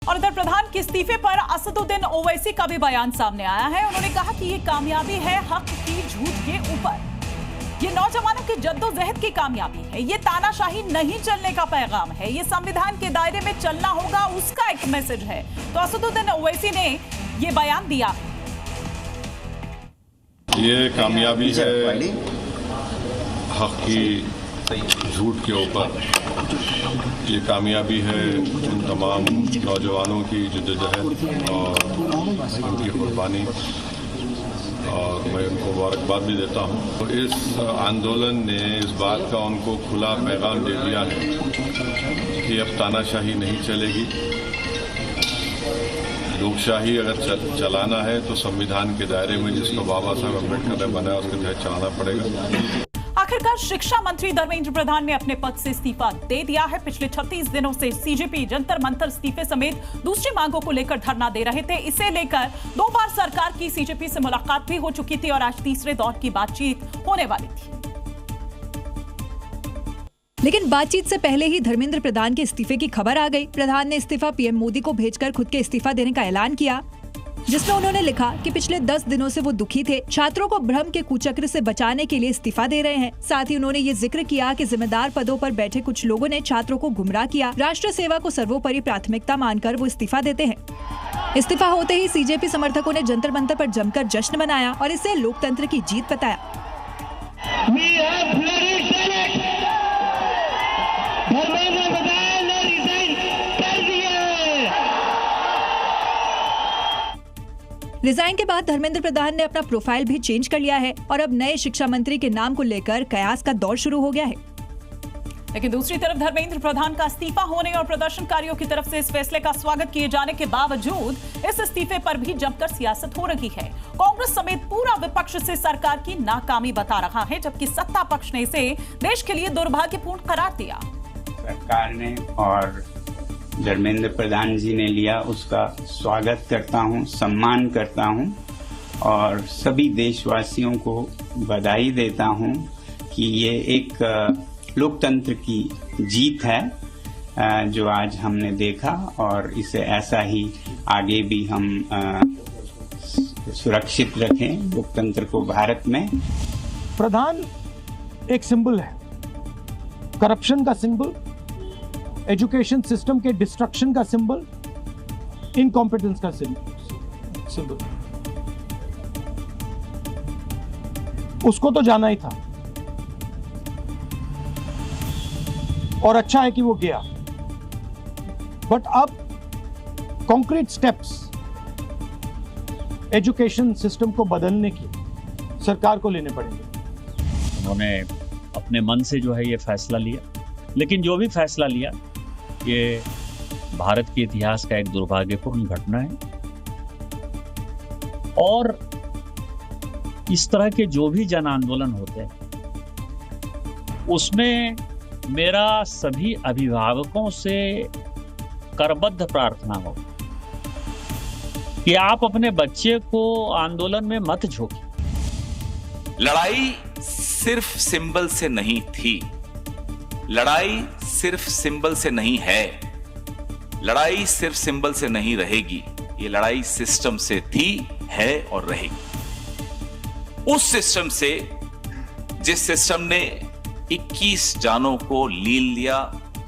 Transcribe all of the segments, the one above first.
और इधर प्रधान के इस्तीफे पर असदुद्दीन ओवैसी का भी बयान सामने आया है। उन्होंने कहा कि ये कामयाबी है हक की झूठ के ऊपर, ये नौजवानों की जद्दोजहद की कामयाबी है, ये तानाशाही नहीं चलने का पैगाम है, ये संविधान के दायरे में चलना होगा उसका एक मैसेज है। तो असदुद्दीन ओवैसी ने ये बयान दिया। ये कामयाबी है हक की झूठ के ऊपर, ये कामयाबी है उन तमाम नौजवानों की जद्दोजहद और उनकी कुर्बानी, और मैं उनको मुबारकबाद भी देता हूँ। तो इस आंदोलन ने इस बात का उनको खुला पैगाम दे दिया है कि अब तानाशाही नहीं चलेगी। लोकशाही अगर चलाना है तो संविधान के दायरे में जिसको बाबा साहब अम्बेडकर ने बनाया उसके तहत चलाना पड़ेगा। आखिरकार शिक्षा मंत्री धर्मेंद्र प्रधान ने अपने पद से इस्तीफा दे दिया है। पिछले 36 दिनों से सीजेपी जंतर मंतर इस्तीफे समेत दूसरी मांगों को लेकर धरना दे रहे थे। इसे लेकर 2 बार सरकार की सीजेपी से मुलाकात भी हो चुकी थी और आज तीसरे दौर की बातचीत होने वाली थी। लेकिन बातचीत से पहले ही धर्मेंद्र प्रधान के इस्तीफे की खबर आ गई। प्रधान ने इस्तीफा पीएम मोदी को भेजकर खुद के इस्तीफा देने का ऐलान किया, जिसमें उन्होंने लिखा कि पिछले 10 दिनों से वो दुखी थे, छात्रों को भ्रम के कुचक्र से बचाने के लिए इस्तीफा दे रहे हैं। साथ ही उन्होंने ये जिक्र किया कि जिम्मेदार पदों पर बैठे कुछ लोगों ने छात्रों को गुमराह किया। राष्ट्र सेवा को सर्वोपरि प्राथमिकता मानकर वो इस्तीफा देते हैं। इस्तीफा होते ही सीजेपी समर्थकों ने जंतर मंतर पर जमकर जश्न मनाया और इसे लोकतंत्र की जीत बताया। रिजाइन के बाद धर्मेंद्र प्रधान ने अपना प्रोफाइल भी चेंज कर लिया है और अब नए शिक्षा मंत्री के नाम को लेकर कयास का दौर शुरू हो गया है। लेकिन दूसरी तरफ धर्मेंद्र प्रधान का इस्तीफा होने और प्रदर्शनकारियों की तरफ से इस फैसले का स्वागत किए जाने के बावजूद इस इस्तीफे पर भी जमकर सियासत हो रही है। कांग्रेस समेत पूरा विपक्ष से सरकार की नाकामी बता रहा है, जबकि सत्ता पक्ष ने इसे देश के लिए दुर्भाग्यपूर्ण करार दिया। सरकार ने और धर्मेंद्र प्रधान जी ने लिया, उसका स्वागत करता हूं, सम्मान करता हूं और सभी देशवासियों को बधाई देता हूं कि ये एक लोकतंत्र की जीत है जो आज हमने देखा, और इसे ऐसा ही आगे भी हम सुरक्षित रखें लोकतंत्र को भारत में। प्रधान एक सिंबल है, करप्शन का सिंबल, एजुकेशन सिस्टम के डिस्ट्रक्शन का सिंबल, इनकॉम्पिटेंस का सिंबल। उसको तो जाना ही था और अच्छा है कि वो गया, बट अब कॉन्क्रीट स्टेप्स एजुकेशन सिस्टम को बदलने की सरकार को लेने पड़ेंगे। उन्होंने अपने मन से जो है ये फैसला लिया, लेकिन जो भी फैसला लिया ये भारत के इतिहास का एक दुर्भाग्यपूर्ण घटना है। और इस तरह के जो भी जन आंदोलन होते हैं उसमें मेरा सभी अभिभावकों से करबद्ध प्रार्थना हो कि आप अपने बच्चे को आंदोलन में मत झोंकिए। लड़ाई सिर्फ सिंबल से नहीं थी, लड़ाई सिर्फ सिंबल से नहीं है, लड़ाई सिर्फ सिंबल से नहीं रहेगी। ये लड़ाई सिस्टम से थी, है और रहेगी। उस सिस्टम से जिस सिस्टम ने 21 जानों को लील लिया,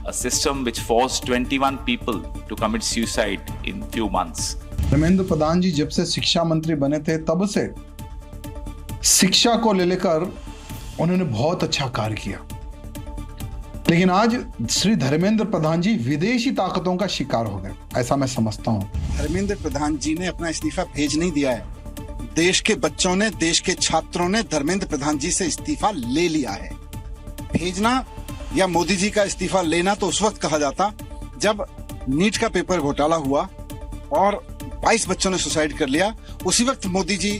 a system which forced 21 people to commit suicide in few months. Dharmendra Pradhan जी जब से शिक्षा मंत्री बने थे तब से शिक्षा को लेकर उन्होंने बहुत अच्छा कार्य किया, लेकिन आज श्री धर्मेंद्र प्रधान जी विदेशी ताकतों का शिकार हो गए, ऐसा मैं समझता हूँ। धर्मेंद्र प्रधान जी ने अपना इस्तीफा भेज नहीं दिया है, देश के बच्चों ने, देश के छात्रों ने धर्मेंद्र प्रधान जी से इस्तीफा ले लिया है। भेजना या मोदी जी का इस्तीफा लेना तो उस वक्त कहा जाता जब नीट का पेपर घोटाला हुआ और 22 बच्चों ने सुसाइड कर लिया। उसी वक्त मोदी जी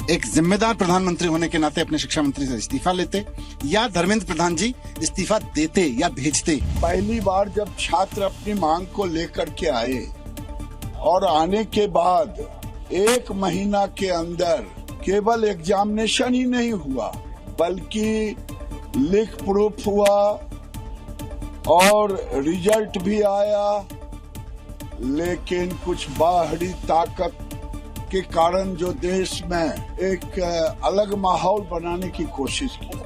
एक जिम्मेदार प्रधानमंत्री होने के नाते अपने शिक्षा मंत्री से इस्तीफा लेते, या धर्मेंद्र प्रधान जी इस्तीफा देते या भेजते। पहली बार जब छात्र अपनी मांग को लेकर के आए और आने के बाद 1 महीना के अंदर केवल एग्जामिनेशन ही नहीं हुआ बल्कि लिख प्रूफ हुआ और रिजल्ट भी आया लेकिन कुछ बाहरी ताकत के कारण जो देश में एक अलग माहौल बनाने की कोशिश की।